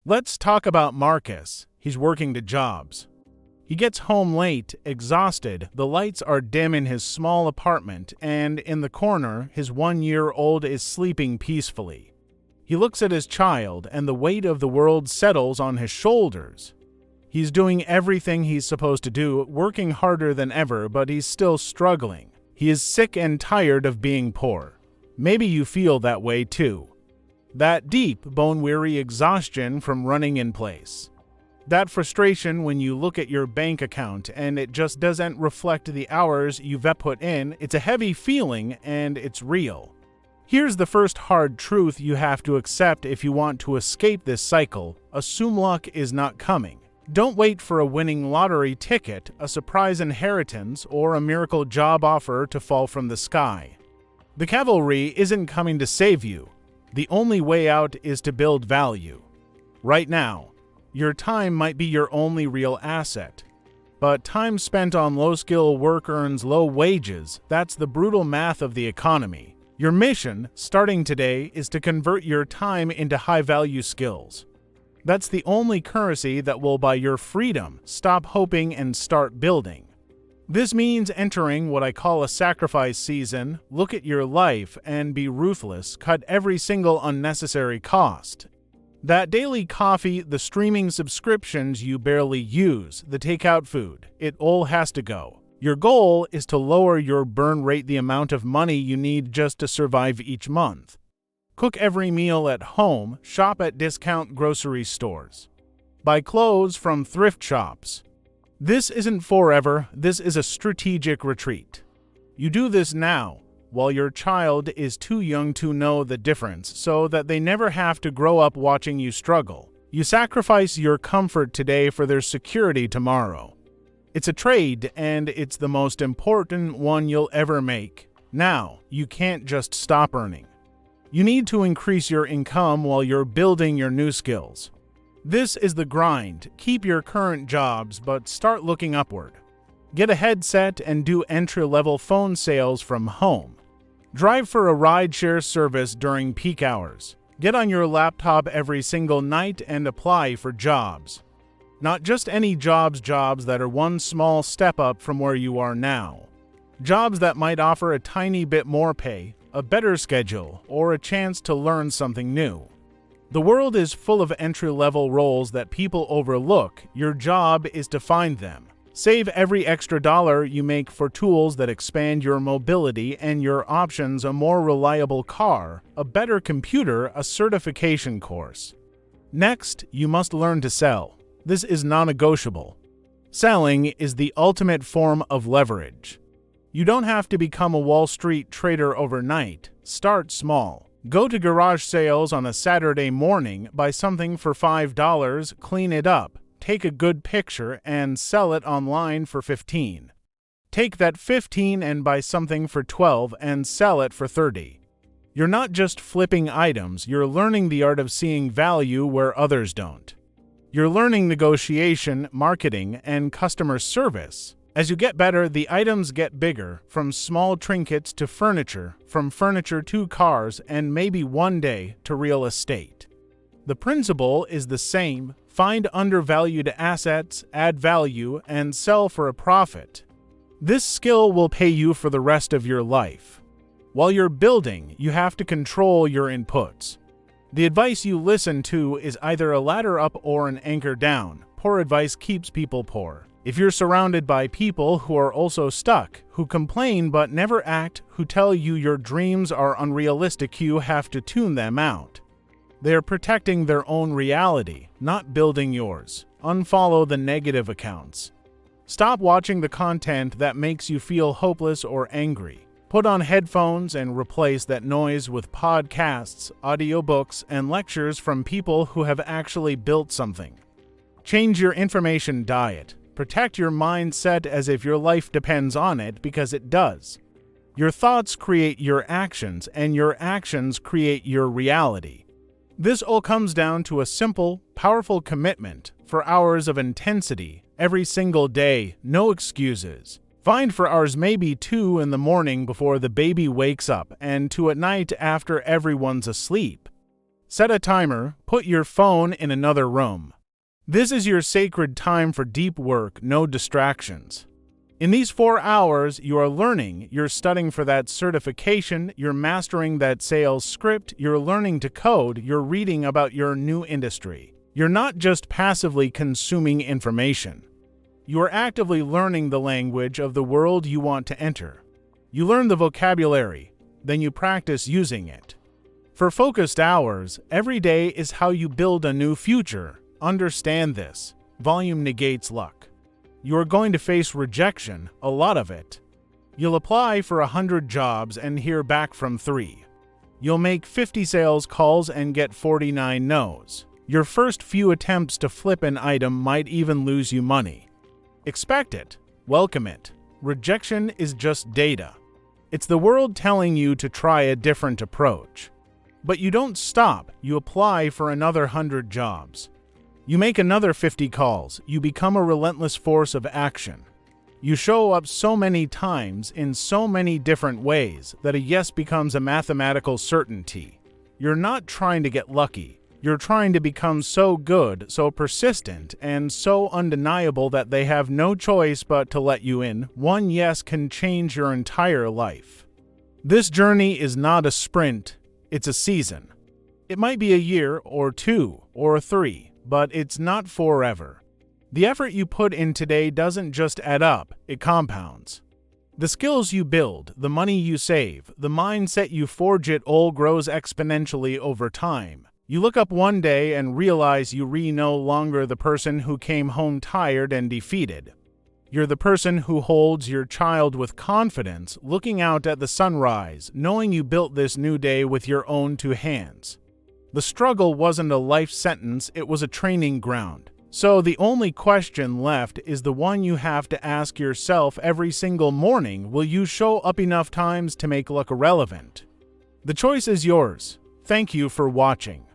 Let's talk about Marcus. He's working 2 jobs. He gets home late, exhausted, the lights are dim in his small apartment, and in the corner, his 1-year-old is sleeping peacefully. He looks at his child, and the weight of the world settles on his shoulders. He's doing everything he's supposed to do, working harder than ever, but he's still struggling. He is sick and tired of being poor. Maybe you feel that way too. That deep, bone-weary exhaustion from running in place. That frustration when you look at your bank account and it just doesn't reflect the hours you've put in. It's a heavy feeling and it's real. Here's the first hard truth you have to accept if you want to escape this cycle. Assume luck is not coming. Don't wait for a winning lottery ticket, a surprise inheritance, or a miracle job offer to fall from the sky. The cavalry isn't coming to save you. The only way out is to build value. Right now, your time might be your only real asset. But time spent on low-skill work earns low wages. That's the brutal math of the economy. Your mission, starting today, is to convert your time into high-value skills. That's the only currency that will buy your freedom. Stop hoping and start building. This means entering what I call a sacrifice season. Look at your life and be ruthless. Cut every single unnecessary cost. That daily coffee, the streaming subscriptions you barely use, the takeout food, it all has to go. Your goal is to lower your burn rate, the amount of money you need just to survive each month. Cook every meal at home, shop at discount grocery stores. Buy clothes from thrift shops. This isn't forever, this is a strategic retreat. You do this now, while your child is too young to know the difference, so that they never have to grow up watching you struggle. You sacrifice your comfort today for their security tomorrow. It's a trade, and it's the most important one you'll ever make. Now, you can't just stop earning. You need to increase your income while you're building your new skills. This is the grind. Keep your current jobs, but start looking upward. Get a headset and do entry-level phone sales from home. Drive for a ride-share service during peak hours. Get on your laptop every single night and apply for jobs. Not just any jobs that are one small step up from where you are now. Jobs that might offer a tiny bit more pay, a better schedule, or a chance to learn something new. The world is full of entry-level roles that people overlook. Your job is to find them. Save every extra dollar you make for tools that expand your mobility and your options: a more reliable car, a better computer, a certification course. Next, you must learn to sell. This is non-negotiable. Selling is the ultimate form of leverage. You don't have to become a Wall Street trader overnight. Start small. Go to garage sales on a Saturday morning, buy something for $5, clean it up, take a good picture, and sell it online for $15. Take that $15 and buy something for $12 and sell it for $30. You're not just flipping items, you're learning the art of seeing value where others don't. You're learning negotiation, marketing, and customer service. As you get better, the items get bigger, from small trinkets to furniture, from furniture to cars, and maybe one day to real estate. The principle is the same: find undervalued assets, add value, and sell for a profit. This skill will pay you for the rest of your life. While you're building, you have to control your inputs. The advice you listen to is either a ladder up or an anchor down. Poor advice keeps people poor. If you're surrounded by people who are also stuck, who complain but never act, who tell you your dreams are unrealistic, you have to tune them out. They are protecting their own reality, not building yours. Unfollow the negative accounts. Stop watching the content that makes you feel hopeless or angry. Put on headphones and replace that noise with podcasts, audiobooks, and lectures from people who have actually built something. Change your information diet. Protect your mindset as if your life depends on it, because it does. Your thoughts create your actions, and your actions create your reality. This all comes down to a simple, powerful commitment for hours of intensity every single day, no excuses. Find for hours, maybe 2 in the morning before the baby wakes up, and 2 at night after everyone's asleep. Set a timer, put your phone in another room. This is your sacred time for deep work, no distractions. In these 4 hours, you are learning, you're studying for that certification, you're mastering that sales script, you're learning to code, you're reading about your new industry. You're not just passively consuming information. You are actively learning the language of the world you want to enter. You learn the vocabulary, then you practice using it. For focused hours, every day is how you build a new future. Understand this. Volume negates luck. You are going to face rejection, a lot of it. You'll apply for 100 jobs and hear back from 3. You'll make 50 sales calls and get 49 no's. Your first few attempts to flip an item might even lose you money. Expect it. Welcome it. Rejection is just data. It's the world telling you to try a different approach. But you don't stop. You apply for another 100 jobs. You make another 50 calls. You become a relentless force of action. You show up so many times in so many different ways that a yes becomes a mathematical certainty. You're not trying to get lucky. You're trying to become so good, so persistent, and so undeniable that they have no choice but to let you in. One yes can change your entire life. This journey is not a sprint, it's a season. It might be a year, or 2, or 3, but it's not forever. The effort you put in today doesn't just add up, it compounds. The skills you build, the money you save, the mindset you forge, it all grows exponentially over time. You look up one day and realize you're no longer the person who came home tired and defeated. You're the person who holds your child with confidence, looking out at the sunrise, knowing you built this new day with your own 2 hands. The struggle wasn't a life sentence, it was a training ground. So the only question left is the one you have to ask yourself every single morning: will you show up enough times to make luck irrelevant? The choice is yours. Thank you for watching.